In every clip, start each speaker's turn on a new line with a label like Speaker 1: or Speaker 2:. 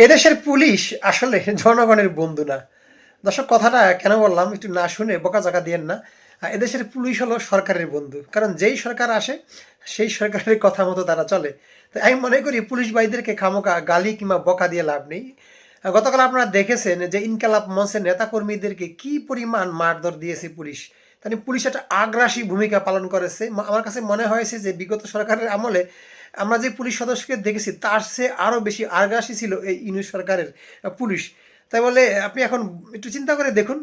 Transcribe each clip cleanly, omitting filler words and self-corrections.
Speaker 1: এদেশের পুলিশ আসলে জনগণের বন্ধু না। দর্শক কথাটা কেন বললাম একটু না শুনে বকাঝকা দিয়েন না। এদেশের পুলিশ হলো সরকারের বন্ধু। কারণ যেই সরকার আসে সেই সরকারের কথা মতো তারা চলে। তো আমি মনে করি পুলিশ ভাইদেরকে খামোখা গালি কিংবা বকা দিয়ে লাভ নেই। গতকাল আপনারা দেখেছেন যে ইনকালাব মঞ্চের নেতাকর্মীদেরকে কি পরিমাণ মারধর দিয়েছে পুলিশ। মানে পুলিশ একটা আগ্রাসী ভূমিকা পালন করেছে। আমার কাছে মনে হয়েছে যে বিগত সরকারের আমলে আমরা যে পুলিশ সদস্যকে দেখেছি তার চেয়ে আরও বেশি আগ্রাসী ছিল এই ইউনূস সরকারের পুলিশ। তাই বলে আপনি এখন একটু চিন্তা করে দেখুন,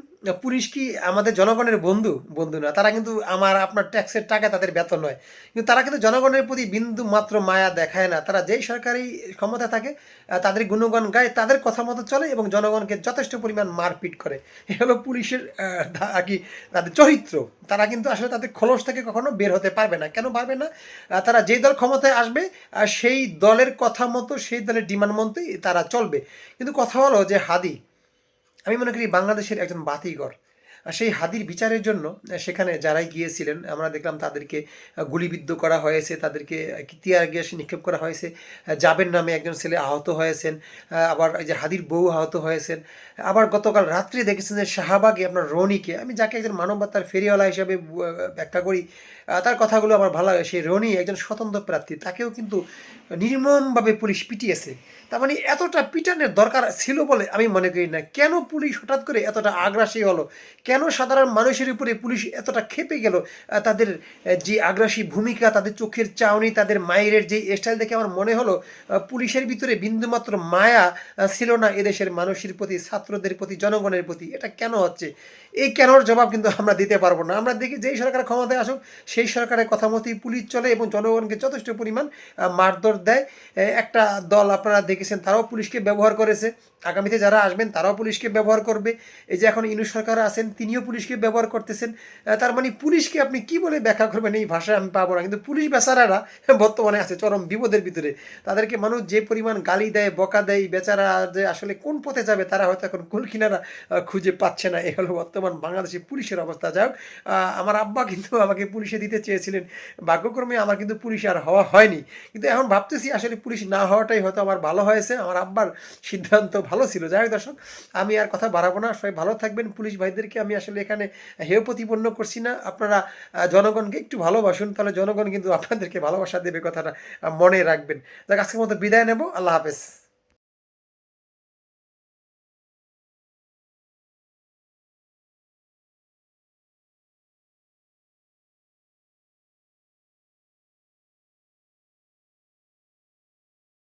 Speaker 1: পুলিশ কি আমাদের জনগণের বন্ধু? বন্ধু না। তারা কিন্তু আমার আপনার ট্যাক্সের টাকায় তাদের বেতন হয়। কিন্তু তারা কিন্তু জনগণের প্রতি বিন্দু মাত্র মায়া দেখায় না। তারা যেই সরকারি ক্ষমতায় থাকে তাদের গুণগান গায়, তাদের কথা মতো চলে এবং জনগণকে যথেষ্ট পরিমাণ মারপিট করে। এ হলো পুলিশের আর কি তাদের চরিত্র। তারা কিন্তু আসলে তাদের খোলস থেকে কখনো বের হতে পারবে না। কেন পারবে না? তারা যেই দল ক্ষমতায় আসবে সেই দলের কথা মতো, সেই দলের ডিমান্ড মতোই তারা চলবে। কিন্তু কথা হলো যে হাদি, আমি মনে করি বাংলাদেশের একজন বাতিঘর। সেই হাদির বিচারের জন্য সেখানে যারাই গিয়েছিলেন আমরা দেখলাম তাদেরকে গুলিবিদ্ধ করা হয়েছে, তাদেরকে টিয়ার গ্যাস নিক্ষেপ করা হয়েছে। জাবের নামে একজন ছেলে আহত হয়েছেন, আবার এই যে হাদির বউ আহত হয়েছেন। আবার গতকাল রাত্রে দেখেছেন যে শাহবাগে আপনার রনিকে, আমি যাকে একজন মানবতার ফেরিওয়ালা হিসাবে ব্যাখ্যা করি, তার কথাগুলো আমার ভালো লাগে। সেই রনি একজন স্বতন্ত্র প্রার্থী, তাকেও কিন্তু নির্মমভাবে পুলিশ পিটিয়েছে। তার মানে এতটা পিটানের দরকার ছিল বলে আমি মনে করি না। কেন পুলিশ হঠাৎ করে এতটা আগ্রাসী হলো? কেন সাধারণ মানুষের উপরে পুলিশ এতটা ক্ষেপে গেল? তাদের যে আগ্রাসী ভূমিকা, তাদের চোখের চাউনি, তাদের মায়ের যে স্টাইল দেখে আমার মনে হলো পুলিশের ভিতরে বিন্দুমাত্র মায়া ছিল না এদেশের মানুষের প্রতি, ছাত্রদের প্রতি, জনগণের প্রতি। এটা কেন হচ্ছে? এই কেনর জবাব কিন্তু আমরা দিতে পারবো না। আমরা দেখি যেই সরকার ক্ষমতায় আসুক সেই সরকারের কথা মতোই পুলিশ চলে এবং জনগণকে যথেষ্ট পরিমাণ মারধর দেয়। একটা দল আপনারা দেখেছেন তারাও পুলিশকে ব্যবহার করেছে, আগামীতে যারা আসবেন তারাও পুলিশকে ব্যবহার করবে। এই যে এখন ইউনূস সরকার আছেন তিনিও পুলিশকে ব্যবহার করতেছেন। তার মানে পুলিশকে আপনি কি বলে ব্যাখ্যা করবেন এই ভাষায় আমি পাবো না। কিন্তু পুলিশ বেচারারা বর্তমানে আছে চরম বিপদের ভিতরে। তাদেরকে মানুষ যে পরিমাণ গালি দেয়, বকা দেয়, বেচারা যে আসলে কোন পথে যাবে তারা হয়তো এখন কুল কিনারা খুঁজে পাচ্ছে না। এ হলো বর্তমান বাংলাদেশি পুলিশের অবস্থা। যাই হোক, আমার আব্বা কিন্তু আমাকে পুলিশে দিতে চেয়েছিলেন, ভাগ্যক্রমে আমার কিন্তু পুলিশ আর হওয়া হয়নি। কিন্তু এখন ভাবতেছি আসলে পুলিশ না হওয়াটাই হয়তো আমার ভালো হয়েছে, আমার আব্বার সিদ্ধান্ত ভালো ছিল। যাই হোক দর্শক, আমি আর কথা বাড়াবো না, সবাই ভালো থাকবেন। পুলিশ ভাইদেরকে আমি আসলে এখানে হেয় প্রতিপন্ন করছি না। আপনারা জনগণকে একটু ভালোবাসুন, তাহলে জনগণ কিন্তু আপনাদেরকে ভালোবাসা দেবে, কথাটা মনে রাখবেন। যাক, আজকের মতো বিদায় নেব। আল্লাহ হাফেজ।